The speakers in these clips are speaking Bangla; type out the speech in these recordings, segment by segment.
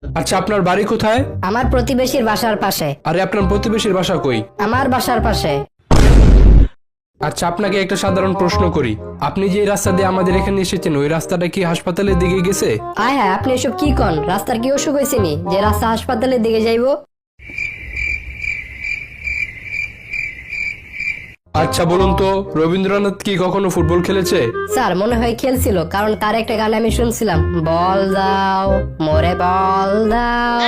আচ্ছা, আপনার বাড়ি কোথায়? আমার প্রতিবেশীর বাসার পাশে। আরে, আপনার প্রতিবেশীর বাসা কই? আমার বাসার পাশে। আচ্ছা, আপনাকে একটা সাধারণ প্রশ্ন করি। আপনি যে রাস্তা দিয়ে আমাদের এখানে এসেছেন, ওই রাস্তাটা কি হাসপাতালের দিকে গেছে? আয় হ্যাঁ, আপনি এসব কি কন? রাস্তার কি অসুখ হয়েছে নি যে রাস্তা হাসপাতালের দিকে যাইবো? আচ্ছা বলুন তো, রবীন্দ্রনাথ কি কখনো ফুটবল খেলেছে? স্যার মনে হয় খেলছিল, কারণ তার একটা গান আমি শুনছিলাম, বল দাও মোরে বল দাও।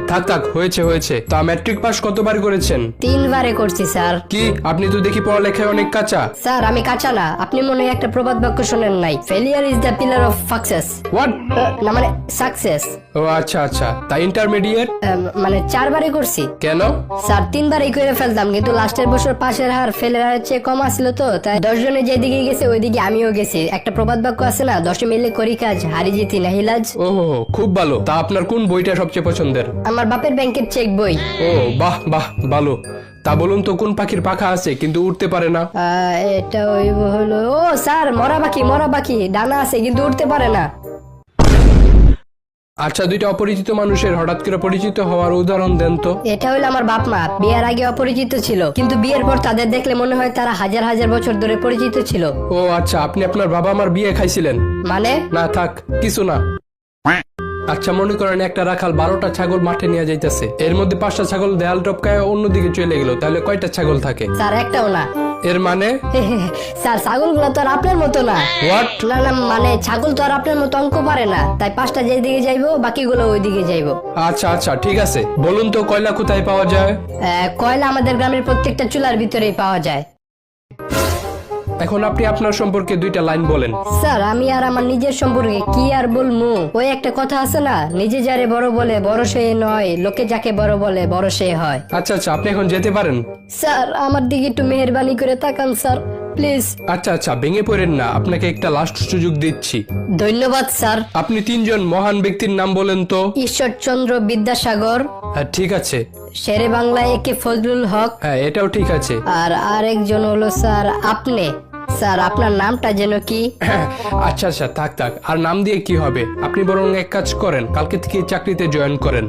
থাক থাক, হয়েছে হয়েছে। তা ম্যাট্রিক পাস কতবার করেছেন? 3 বারে করছি স্যার। কি, আপনি তো দেখি পড়ালেখায় অনেক কাঁচা। স্যার আমি কাঁচা না, আপনি মনে হয় একটা প্রবাদ বাক্য শোনেন নাই, failure is the pillar of success. What? না মানে সাকসেস। ও আচ্ছা আচ্ছা, তা ইন্টারমিডিয়েট? মানে 4 বারে করছি। কেন? স্যার 3 বারেই করে ফেলতাম, কিন্তু লাস্টের বছর পাশের হার ফেলের হারের চেয়ে কম আসছিল, তো তাই 10 জনে যেদিকে গেছে ওইদিকে আমিও গেছি। একটা প্রবাদ বাক্য আছে না, 10 মিলে করি কাজ, হারি জিতি নাহিলাজ। ওহো, খুব ভালো। তা আপনার কোন বইটা সবচেয়ে পছন্দের? আমার বাপের ব্যাংকের চেক বই। ও বাহ বাহ, ভালো। তা বলুন তো, কোন পাখির পাখা আছে কিন্তু উড়তে পারে না? এটা ওই হলো, ও স্যার মরা পাখি, ডানা আছে কিন্তু উঠতে পারে না। আচ্ছা, দুইটা অপরিচিত মানুষের হঠাৎ করে পরিচিত হওয়ার উদাহরণ দেন তো। এটা হলো আমার বাপ মা, বিয়ের আগে অপরিচিত ছিল, কিন্তু বিয়ের পর তাদের দেখলে মনে হয় তারা হাজার হাজার বছর ধরে পরিচিত ছিল। ও আচ্ছা, আপনি আপনার বাবা মার বিয়ে খাইছিলেন? মানে? না থাক, কিছু না। আচ্ছা, মনে করেন একটা রাখাল 12টা ছাগল মাঠে নিয়ে যাইতেছে, এর মধ্যে 5টা ছাগল দেয়াল টপকায় অন্যদিকে চলে গেল, তাহলে কয়টা ছাগল থাকে? স্যার একটাও না। এর মানে? স্যার ছাগলগুলো তো আর আপনার মতো না। হোয়াট? না না, মানে ছাগল তো আর আপনার মতো অঙ্ক পারে না, তাই 5টা যেদিকে যাইবো বাকিগুলো ওইদিকে যাইবো। আচ্ছা আচ্ছা, ঠিক আছে। বলুন তো, কয়লা কোথায় পাওয়া যায়? কয়লা আমাদের গ্রামের প্রত্যেকটা চুলার ভিতরেই পাওয়া যায়। এখন আপনি আপনার সম্পর্কে 2টা লাইন বলেন। স্যার আমি আর আমার নিজের সম্পর্কে কি আর বলমু, ওই একটা কথা আছে না, নিজে যারে বড় বলে বড় সে নয়, লোকে যাকে বড় বলে বড় সে হয়। আচ্ছা আচ্ছা, আপনি এখন যেতে পারেন। স্যার আমার দিকে একটু মেহেরবানি করে তাকান স্যার, প্লিজ। আচ্ছা আচ্ছা, ভেঙে পড়েন না, আপনাকে একটা লাস্ট সুযোগ দিচ্ছি। ধন্যবাদ স্যার। আপনি 3 জন মহান ব্যক্তির নাম বলেন তো। ঈশ্বরচন্দ্র বিদ্যাসাগর, হ্যাঁ ঠিক আছে। শেরে বাংলা একে ফজলুল হক, হ্যাঁ এটাও ঠিক আছে। আর আরেকজন হলো স্যার আপনি। স্যার আপনার নামটা যেন কি? আচ্ছা আচ্ছা, থাক থাক, আর নাম দিয়ে কি হবে? আপনি বরং এক কাজ করেন, কালকে থেকে চাকরিতে জয়েন করেন।